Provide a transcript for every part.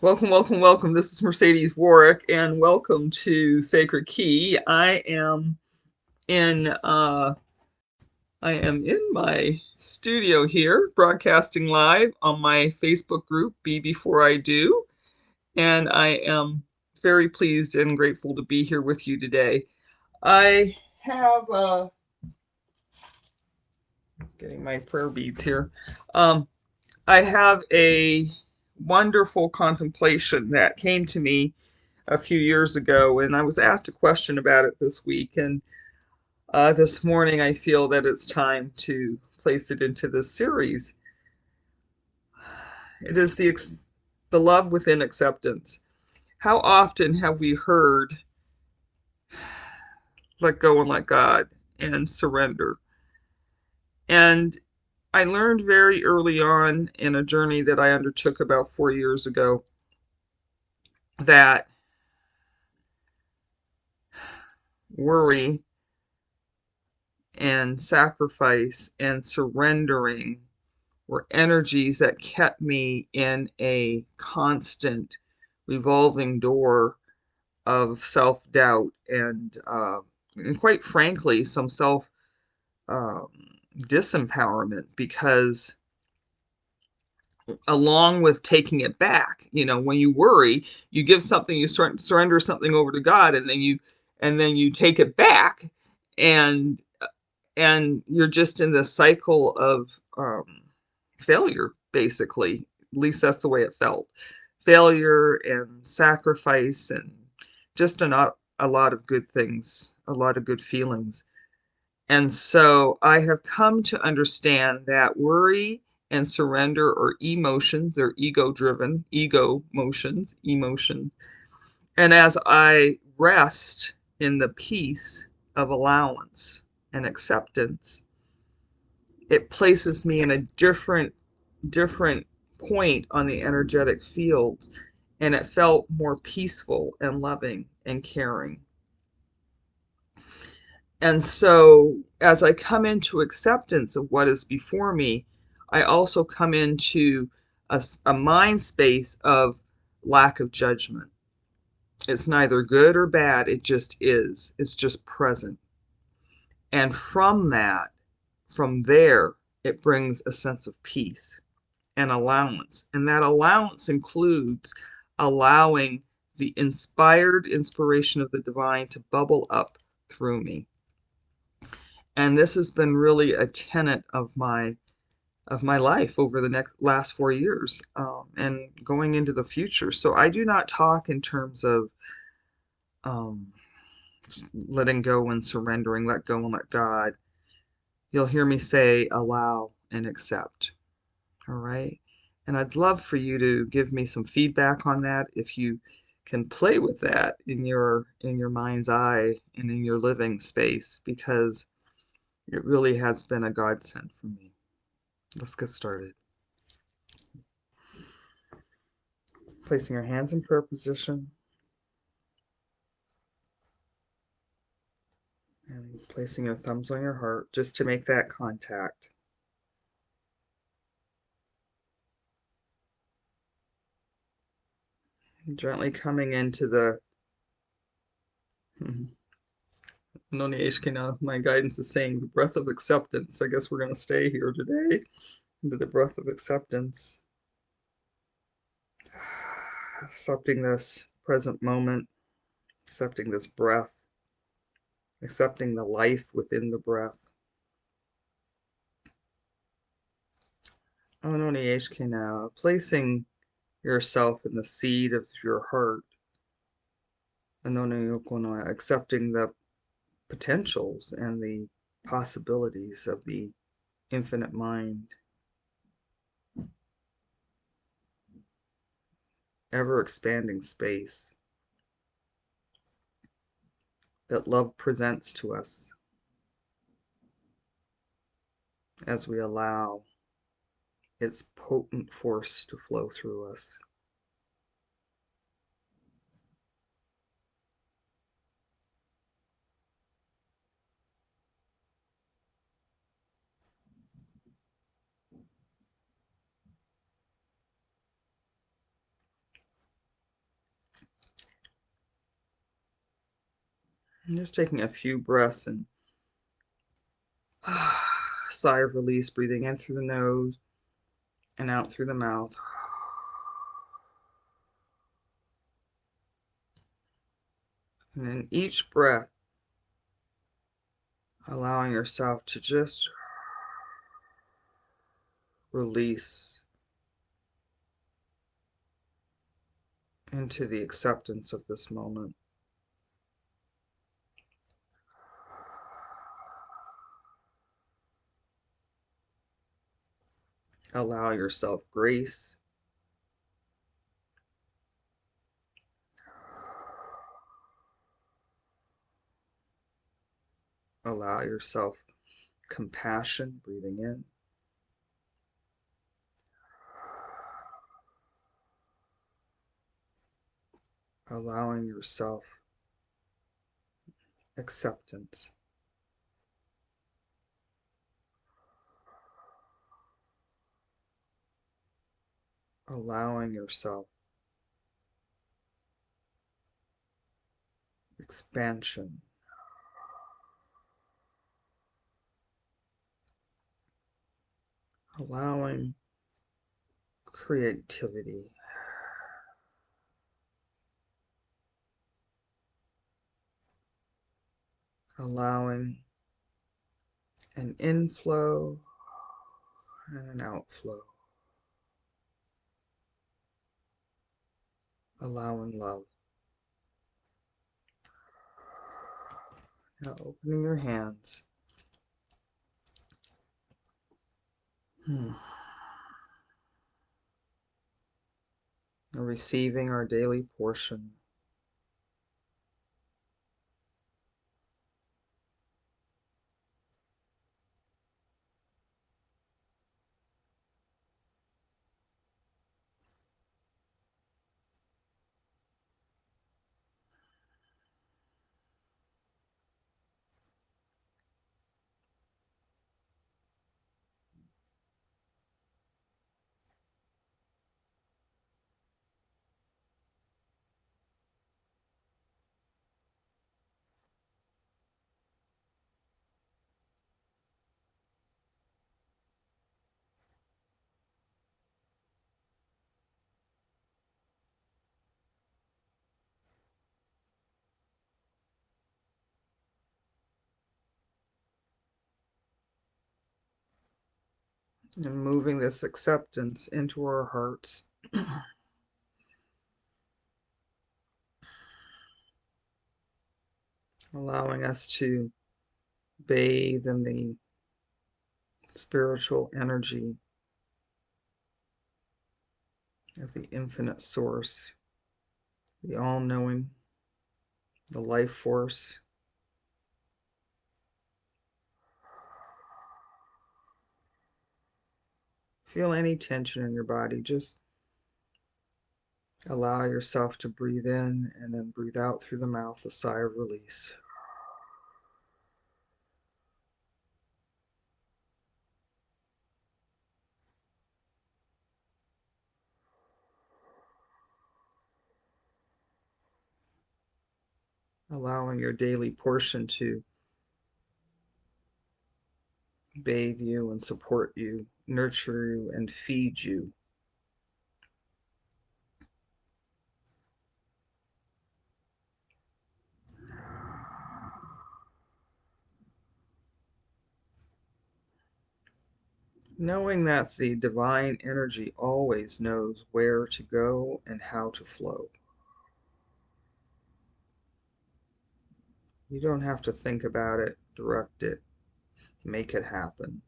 Welcome, welcome, welcome. This is Mercedes Warrick, and welcome to Sacred Key. In uh, I am in my studio here, broadcasting live on my Facebook group, Be Before I Do, and I am very pleased and grateful to be here with you today. I have getting my prayer beads here. Um, I have a wonderful contemplation that came to me a few years ago, and I was asked a question about it this week. And this morning, I feel that it's time to place it into this series. It is the love within acceptance. How often have we heard, let go and let God and surrender? And I learned very early on in a journey that I undertook about 4 years ago that worry and sacrifice and surrendering were energies that kept me in a constant revolving door of self-doubt and quite frankly, some self um, disempowerment because along with taking it back, when you worry, you give something, you surrender something over to God, and then you take it back, and and you're just in this cycle of failure, basically. At least that's the way it felt. Failure and sacrifice and just not a lot of good things, a lot of good feelings. And so I have come to understand that worry and surrender are emotions. They're ego driven, ego motions, emotion. And as I rest in the peace of allowance and acceptance, it places me in a different point on the energetic field, and it felt more peaceful and loving and caring. And so as I come into acceptance of what is before me, I also come into a mind space of lack of judgment. It's neither good or bad, it just is. It's just present. And from there, it brings a sense of peace and allowance. And that allowance includes allowing the inspired inspiration of the divine to bubble up through me. And this has been really a tenet of my life over the last 4 years, and going into the future. So I do not talk in terms of um, letting go and surrendering, let go and let God. You'll hear me say allow and accept. All right. And I'd love for you to give me some feedback on that if you can play with that in your mind's eye and in your living space, because it really has been a godsend for me. Let's get started. Placing your hands in prayer position and placing your thumbs on your heart just to make that contact. And gently coming into the Noni Eshkina, my guidance is saying the breath of acceptance. I guess we're going to stay here today into the breath of acceptance. Accepting this present moment, accepting this breath, accepting the life within the breath. Noni Eshkina, placing yourself in the seed of your heart. Accepting the potentials and the possibilities of the infinite mind, ever expanding space that love presents to us as we allow its potent force to flow through us. And just taking a few breaths and sigh of release, breathing in through the nose and out through the mouth. And in each breath, allowing yourself to just release into the acceptance of this moment. Allow yourself grace. Allow yourself compassion, breathing in. Allowing yourself acceptance. Allowing yourself expansion. Allowing creativity. Allowing an inflow and an outflow. Allowing love. Now opening your hands. And receiving our daily portion. And moving this acceptance into our hearts. Allowing us to bathe in the spiritual energy of the infinite source, the all-knowing, the life force. Feel any tension in your body. Just allow yourself to breathe in and then breathe out through the mouth, a sigh of release. Allowing your daily portion to bathe you and support you, nurture you and feed you. Knowing that the divine energy always knows where to go and how to flow. You don't have to think about it, direct it, make it happen.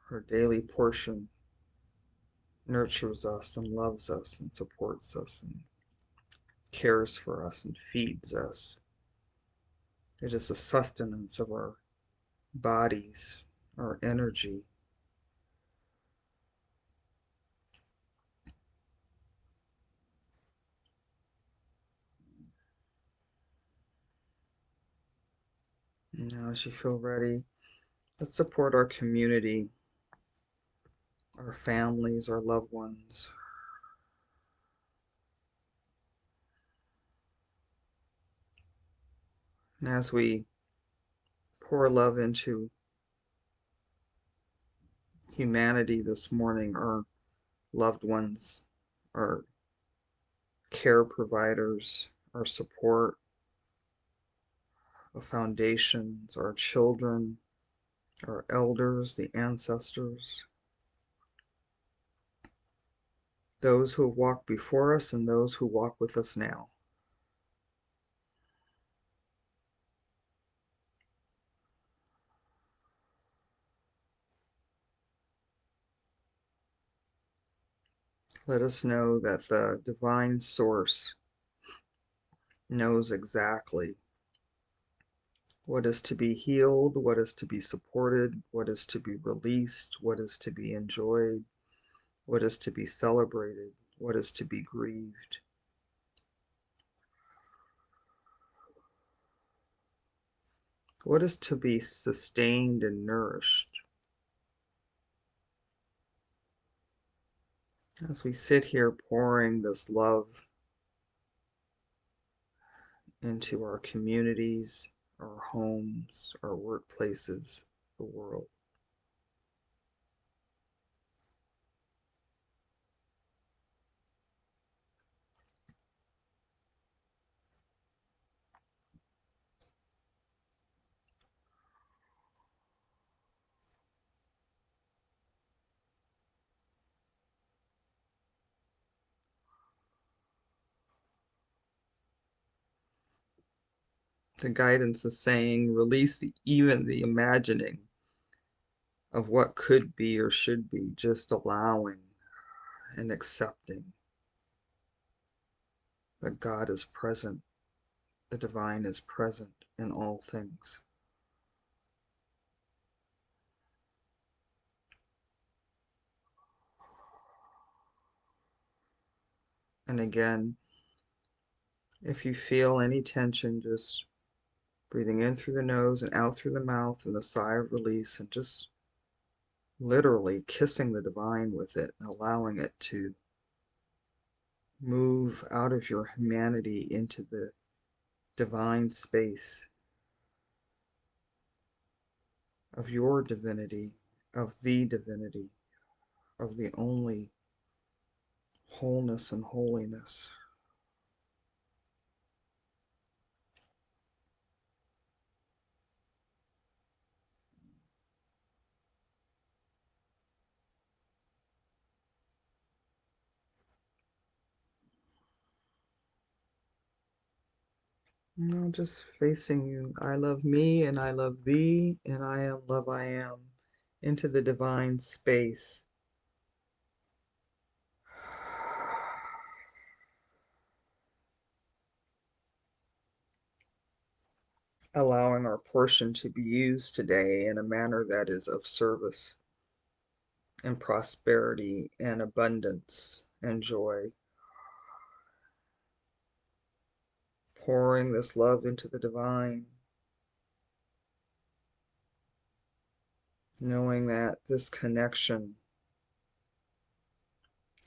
Our daily portion nurtures us and loves us and supports us and cares for us and feeds us. It is the sustenance of our bodies, our energy. And now, as you feel ready, let's support our community, our families, our loved ones. As we pour love into humanity this morning, our loved ones, our care providers, our support, the foundations, our children, our elders, the ancestors, those who have walked before us and those who walk with us now. Let us know that the divine source knows exactly what is to be healed, what is to be supported, what is to be released, what is to be enjoyed, what is to be celebrated, what is to be grieved. What is to be sustained and nourished? As we sit here pouring this love into our communities, our homes, our workplaces, the world. The guidance is saying release even the imagining of what could be or should be, just allowing and accepting that God is present, the divine is present in all things. And again, if you feel any tension, just breathing in through the nose and out through the mouth and the sigh of release, and just literally kissing the divine with it and allowing it to move out of your humanity into the divine space of your divinity, of the only wholeness and holiness. No, just facing you. I love me and I love thee and I am love I am. Into the divine space. Allowing our portion to be used today in a manner that is of service and prosperity and abundance and joy. Pouring this love into the divine, knowing that this connection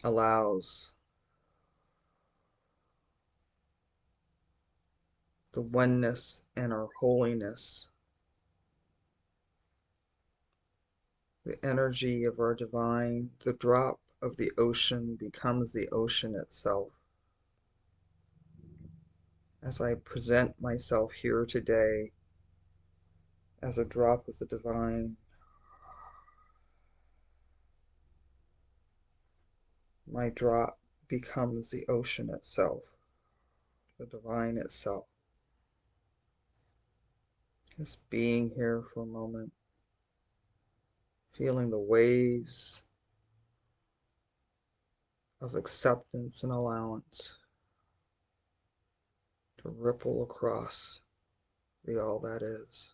allows the oneness and our holiness, the energy of our divine, the drop of the ocean becomes the ocean itself. As I present myself here today as a drop of the divine, my drop becomes the ocean itself, the divine itself. Just being here for a moment, feeling the waves of acceptance and allowance to ripple across the all that is.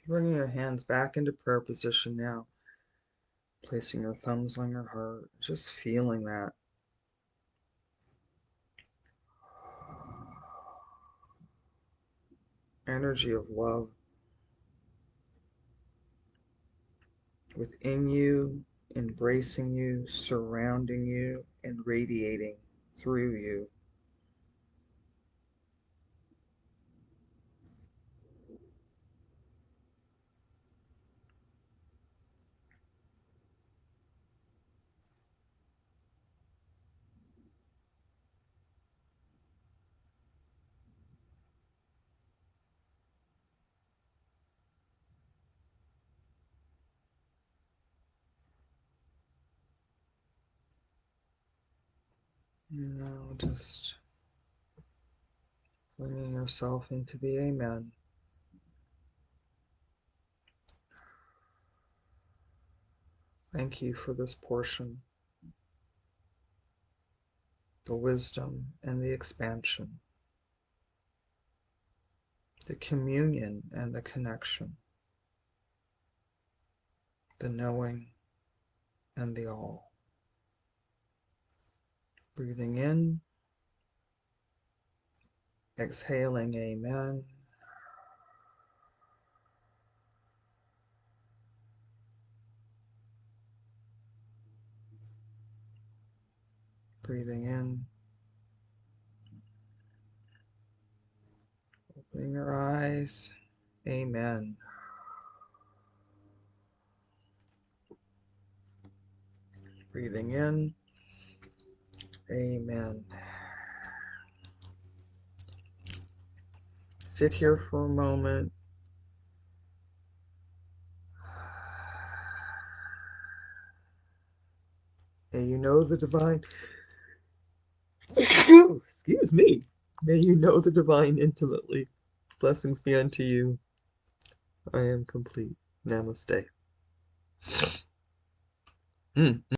Bringing your hands back into prayer position now. Placing your thumbs on your heart. Just feeling that. Energy of love within you, embracing you, surrounding you, and radiating through you. Now just bringing yourself into the Amen. Thank you for this portion, the wisdom and the expansion, the communion and the connection, the knowing and the all. Breathing in, exhaling Amen. Breathing in, opening your eyes, Amen. Breathing in, Amen. Sit here for a moment. May you know the divine. Excuse me. May you know the divine intimately. Blessings be unto you. I am complete. Namaste.